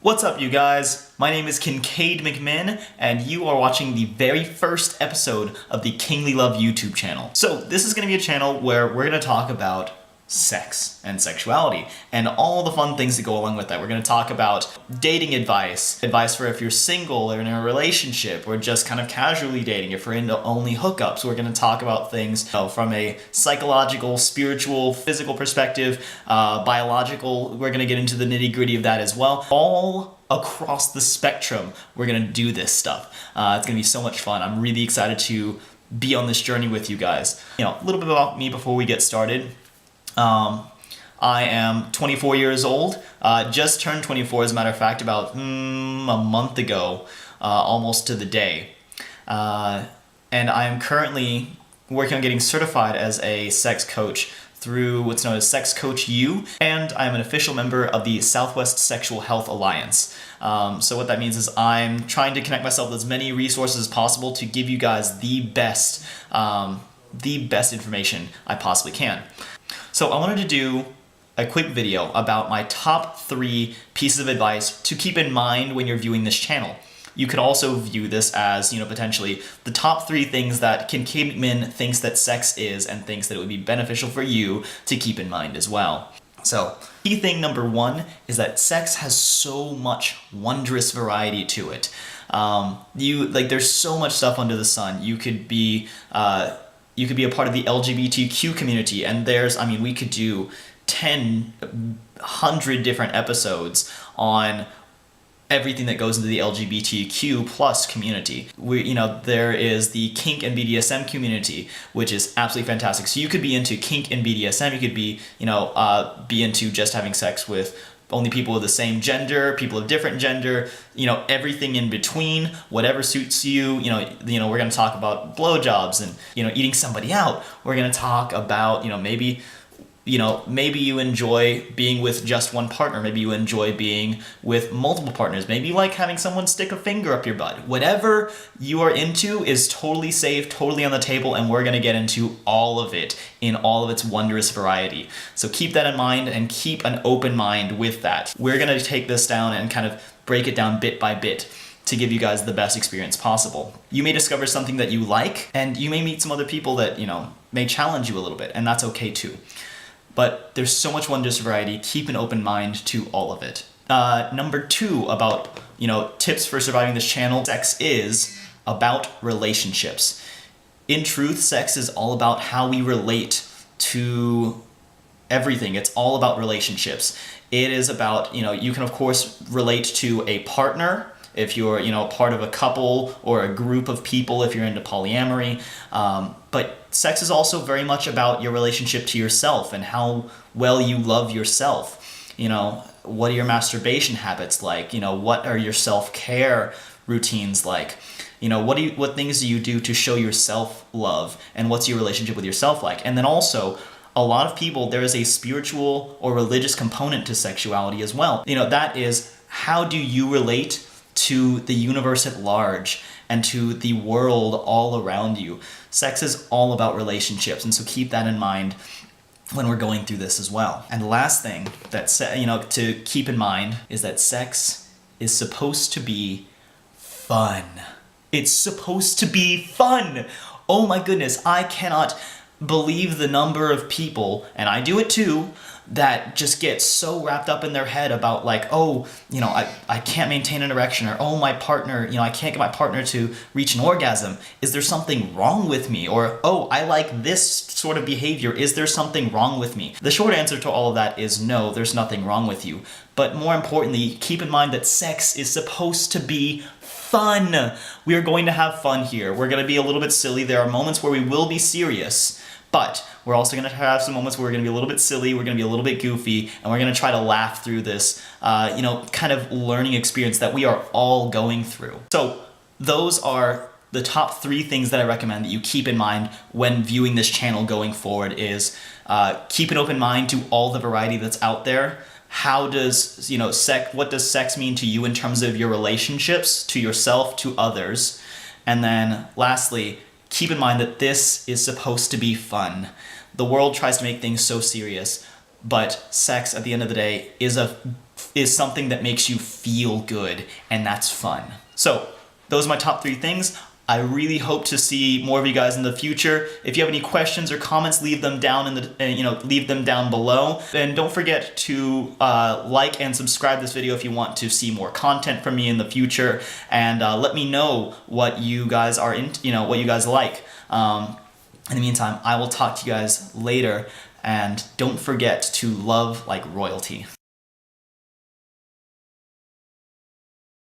What's up, you guys? My name is Kincaid McMinn, and you are watching the very first episode of the Kingly Love YouTube channel. So this is going to be a channel where we're going to talk about sex and sexuality and all the fun things that go along with that. We're going to talk about dating advice for if you're single or in a relationship or just kind of casually dating, if you're into only hookups. We're going to talk about things from a psychological, spiritual, physical perspective, biological. We're going to get into the nitty-gritty of that as well. All across the spectrum, we're going to do this stuff. It's going to be so much fun. I'm really excited to be on this journey with you guys. A little bit about me before we get started. I am 24 years old, just turned 24 as a matter of fact about a month ago, almost to the day. And I am currently working on getting certified as a sex coach through what's known as Sex Coach U, and I'm an official member of the Southwest Sexual Health Alliance. So what that means is I'm trying to connect myself with as many resources as possible to give you guys the best information I possibly can. So I wanted to do a quick video about my top 3 pieces of advice to keep in mind when you're viewing this channel. You could also view this as, potentially the top 3 things that Kincaid McMinn thinks that sex is and thinks that it would be beneficial for you to keep in mind as well. So, key thing number 1 is that sex has so much wondrous variety to it. There's so much stuff under the sun. You could be a part of the LGBTQ community, and we could do 100 different episodes on everything that goes into the LGBTQ plus community. There is the kink and BDSM community, which is absolutely fantastic. So you could be into kink and BDSM. You could be into just having sex with only people of the same gender, people of different gender, everything in between, whatever suits you. We're going to talk about blowjobs and, eating somebody out. We're going to talk about, maybe you enjoy being with just one partner. Maybe you enjoy being with multiple partners. Maybe you like having someone stick a finger up your butt. Whatever you are into is totally safe, totally on the table, and we're going to get into all of it in all of its wondrous variety. So keep that in mind and keep an open mind with that. We're going to take this down and kind of break it down bit by bit to give you guys the best experience possible. You may discover something that you like, and you may meet some other people that, may challenge you a little bit, and that's okay too. But there's so much wondrous variety. Keep an open mind to all of it. Number 2 about, tips for surviving this channel. Sex is about relationships. In truth, sex is all about how we relate to everything. It's all about relationships. It is about, you can of course relate to a partner if you're, part of a couple or a group of people if you're into polyamory. But sex is also very much about your relationship to yourself and how well you love yourself. What are your masturbation habits like? What are your self-care routines like? What things do you do to show your self-love, and what's your relationship with yourself like? And then also, a lot of people, there is a spiritual or religious component to sexuality as well. That is, how do you relate to the universe at large and to the world all around you? Sex is all about relationships, and so keep that in mind when we're going through this as well. And the last thing that to keep in mind is that sex is supposed to be fun. It's supposed to be fun. Oh my goodness, I cannot believe the number of people, and I do it too, that just get so wrapped up in their head about I can't maintain an erection, or my partner, I can't get my partner to reach an orgasm. Is there something wrong with me? Or, I like this sort of behavior. Is there something wrong with me? The short answer to all of that is no, there's nothing wrong with you. But more importantly, keep in mind that sex is supposed to be fun. We are going to have fun here. We're going to be a little bit silly. There are moments where we will be serious, but we're also going to have some moments where we're going to be a little bit silly, we're going to be a little bit goofy, and we're going to try to laugh through this, kind of learning experience that we are all going through. So those are the top 3 things that I recommend that you keep in mind when viewing this channel going forward is keep an open mind to all the variety that's out there. What does sex mean to you in terms of your relationships, to yourself, to others? And then lastly, keep in mind that this is supposed to be fun. The world tries to make things so serious, but sex at the end of the day is a is something that makes you feel good, and that's fun. So those are my top 3 things. I really hope to see more of you guys in the future. If you have any questions or comments, leave them down leave them down below. And don't forget to like and subscribe this video if you want to see more content from me in the future. And let me know what you guys are what you guys like. In the meantime, I will talk to you guys later. And don't forget to love like royalty.